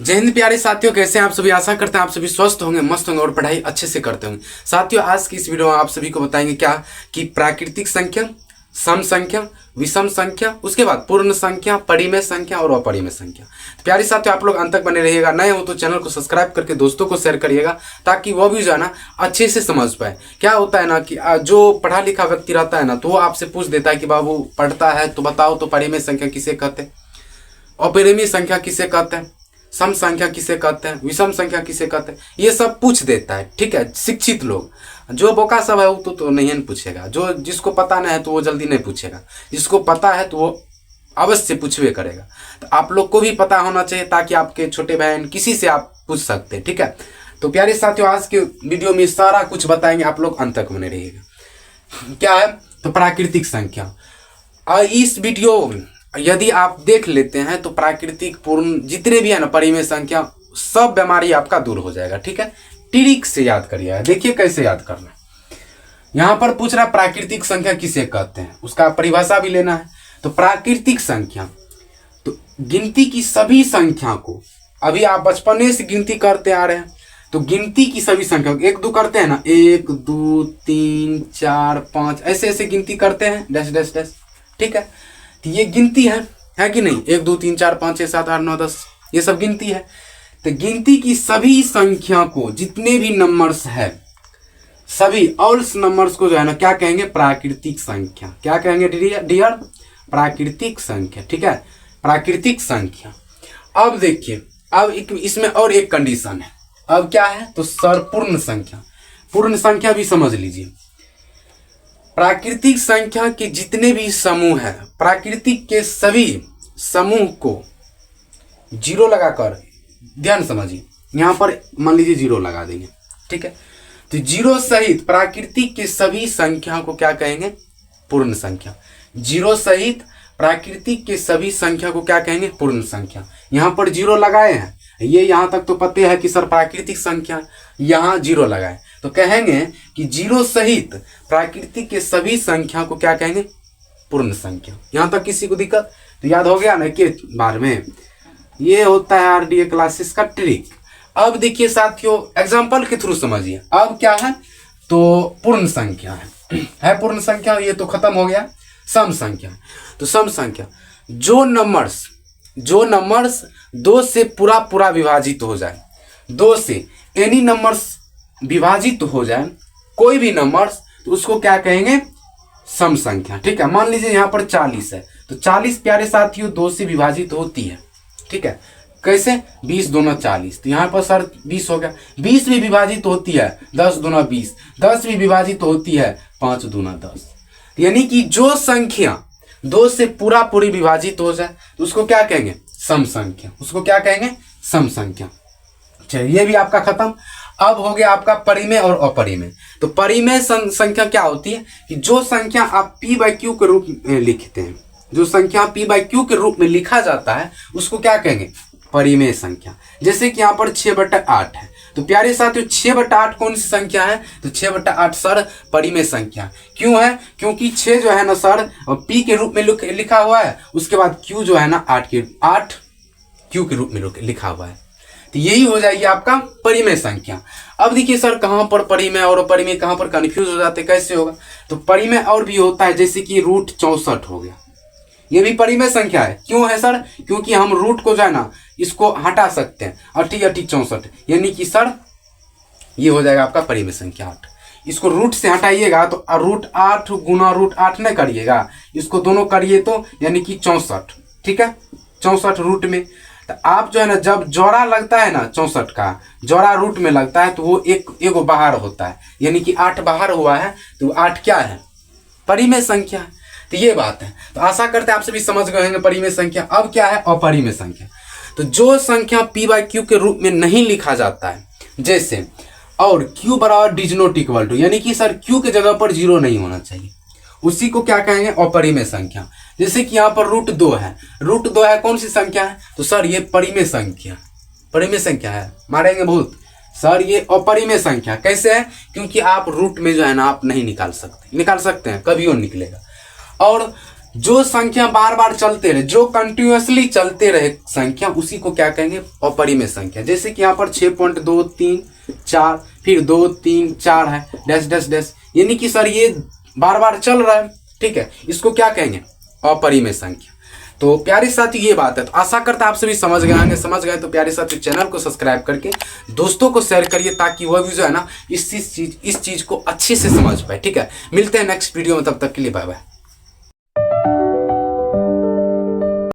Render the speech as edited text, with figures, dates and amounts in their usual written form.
जय हिंद प्यारे साथियों, कैसे हैं आप सभी। आशा करते हैं आप सभी स्वस्थ होंगे, मस्त होंगे और पढ़ाई अच्छे से करते होंगे। साथियों, आज की इस वीडियो में आप सभी को बताएंगे क्या कि प्राकृतिक संख्या, सम संख्या, विषम संख्या, उसके बाद पूर्ण संख्या, परिमेय संख्या और अपरिमेय संख्या। तो प्यारे साथियों, आप लोग अंत तक बने रहिएगा। नए हो तो चैनल को सब्सक्राइब करके दोस्तों को शेयर करिएगा, ताकि वो भी जो है ना अच्छे से समझ पाए। क्या होता है ना कि जो पढ़ा लिखा व्यक्ति रहता है ना, तो वो आपसे पूछ देता है कि बाबू पढ़ता है तो बताओ तो परिमेय संख्या किसे कहते हैं, अपरिमेय संख्या किसे कहते हैं, सम संख्या किसे कहते हैं, विषम संख्या किसे कहते हैं, ये सब पूछ देता है। ठीक है, शिक्षित लोग, जो बोका सब है वो तो नहीं पूछेगा। जो जिसको पता नहीं है तो वो जल्दी नहीं पूछेगा, जिसको पता है तो वो अवश्य पूछवे करेगा। तो आप लोग को भी पता होना चाहिए, ताकि आपके छोटे बहन किसी से आप पूछ सकते हैं। ठीक है, तो प्यारे साथियों, आज के वीडियो में सारा कुछ बताएंगे, आप लोग अंत तक बने रहिएगा। क्या है तो प्राकृतिक संख्या। इस वीडियो यदि आप देख लेते हैं तो प्राकृतिक, पूर्ण, जितने भी है ना परिमेय संख्या, सब बीमारी आपका दूर हो जाएगा। ठीक है, ट्रिक से याद करिएगा। देखिए कैसे याद करना है। यहां पर पूछ रहा प्राकृतिक संख्या किसे कहते हैं, उसका परिभाषा भी लेना है। तो प्राकृतिक संख्या तो गिनती की सभी संख्या को, अभी आप बचपने से गिनती करते आ रहे हैं, तो गिनती की सभी संख्या, एक दो करते हैं ना, 1 2 3 4 5 ऐसे ऐसे गिनती करते हैं, डैश डैश डैश। ठीक है, तो ये गिनती है कि नहीं। 1 2 3 4 5 6 7 8 9 10, ये सब गिनती है। तो गिनती की सभी संख्या को, जितने भी नंबर्स है, सभी ऑल नंबर्स को जो है ना क्या कहेंगे, प्राकृतिक संख्या। क्या कहेंगे डियर, प्राकृतिक संख्या। ठीक है, प्राकृतिक संख्या। अब देखिए, अब इसमें और एक कंडीशन है। अब क्या है तो सर पूर्ण संख्या। पूर्ण संख्या भी समझ लीजिए। प्राकृतिक संख्या के जितने भी समूह है, प्राकृतिक के सभी समूह को जीरो लगाकर, ध्यान समझिए, यहां पर मान लीजिए जीरो लगा देंगे। ठीक है, तो जीरो सहित प्राकृतिक के सभी संख्या को क्या कहेंगे, पूर्ण संख्या। जीरो सहित प्राकृतिक के सभी संख्या को क्या कहेंगे, पूर्ण संख्या। यहां पर जीरो लगाए हैं, ये यहां तक तो पते है कि सर प्राकृतिक संख्या, यहां जीरो लगाए तो कहेंगे कि जीरो सहित प्राकृतिक के सभी संख्या को क्या कहेंगे, पूर्ण संख्या। यहां तक किसी को दिक्कत तो याद हो गया ना के बारे में। ये होता है आरडीए क्लासेस का ट्रिक। अब देखिए साथियों, एग्जांपल के थ्रू समझिए। अब क्या है तो पूर्ण संख्या है पूर्ण संख्या, ये तो खत्म हो गया। सम संख्या, तो सम संख्या जो नंबर्स दो से पूरा विभाजित हो जाए, दो से एनी नंबर्स विभाजित हो जाए, कोई भी नंबर्स, तो उसको क्या कहेंगे, सम संख्या। ठीक है, मान लीजिए यहाँ पर 40 है, तो 40 प्यारे साथियों दो से विभाजित होती है। ठीक है, कैसे, 20 दूना 40, तो यहाँ पर सर 20 हो गया। 20 भी विभाजित होती है 10 दूना 20, 10 भी विभाजित होती है 5 दूना 10। यानी कि जो संख्या दो से पूरी विभाजित हो जाए तो उसको क्या कहेंगे, सम संख्या। उसको क्या कहेंगे, सम संख्या। चलिए, ये भी आपका खत्म। अब हो गया आपका परिमेय और अपरिमेय। तो परिमेय संख्या क्या होती है कि जो संख्या आप p/q के रूप में लिखते हैं, जो संख्या p/q के रूप में लिखा जाता है, उसको क्या कहेंगे, परिमेय संख्या। जैसे कि यहाँ पर 6/8 है, तो प्यारे साथियों 6/8 कौन सी संख्या है, तो 6/8 सर परिमेय संख्या। क्यों है, क्योंकि 6 जो है ना सर p के रूप में लिखा हुआ है, उसके बाद q जो है ना 8 q के रूप में लिखा हुआ है। तो यही हो जाएगी आपका परिमेय संख्या। अब देखिए सर, कहां पर परिमेय और अपरिमेय, कहां पर कंफ्यूज हो जाते, कैसे होगा। तो परिमेय और भी होता है, जैसे कि √64 हो गया, ये भी परिमेय संख्या है। क्यों है सर, क्योंकि हम रूट को जो है ना इसको हटा सकते हैं, 8 64, यानी कि सर ये हो जाएगा आपका परिमेय संख्या 8। इसको रूट से हटाइएगा तो √8 गुना √8 नहीं करिएगा, इसको दोनों करिए तो यानी कि 64। ठीक है, 64 रूट में। तो आप जो है ना, जब जोड़ा लगता है ना 64 का जोड़ा रूट में लगता है, तो वो एक बाहर होता है, यानी कि 8 बाहर हुआ है, तो 8 क्या है, परिमेय संख्या। तो ये बात है। तो आशा करते हैं आप सभी समझ गए होंगे परिमेय संख्या। अब क्या है अपरिमेय संख्या। तो जो संख्या p/q के रूप में नहीं लिखा जाता है, जैसे, और q बराबर डिज नॉट इक्वल टू, यानी कि सर q के जगह पर जीरो नहीं होना चाहिए, उसी को क्या कहेंगे, अपरिमेय संख्या। जैसे कि यहाँ पर √2 है, √2 है कौन सी संख्या है, तो सर ये परिमेय संख्या, परिमेय संख्या है। मारेंगे बहुत सर, ये अपरिमेय संख्या कैसे है, क्योंकि आप रूट में जो है ना आप नहीं निकाल सकते हैं, कभी वो निकलेगा। और जो संख्या बार बार चलते रहे, जो कंटिन्यूअसली चलते रहे संख्या, उसी को क्या कहेंगे, अपरिमेय संख्या। जैसे कि यहाँ पर 6.234 फिर 2 3 4 है, डैश डैश डैश, यानी कि सर ये बार बार चल रहा है, ठीक है, इसको क्या कहेंगे, अपरिमेय संख्या। तो प्यारे साथी ये बात है। तो आशा करता आप सभी समझ गए होंगे। समझ गए तो प्यारे साथी चैनल को सब्सक्राइब करके दोस्तों को शेयर करिए, ताकि वह भी जो है ना इस चीज को अच्छे से समझ पाए, ठीक है। मिलते हैं नेक्स्ट वीडियो में, तब तक के लिए बाय बाय।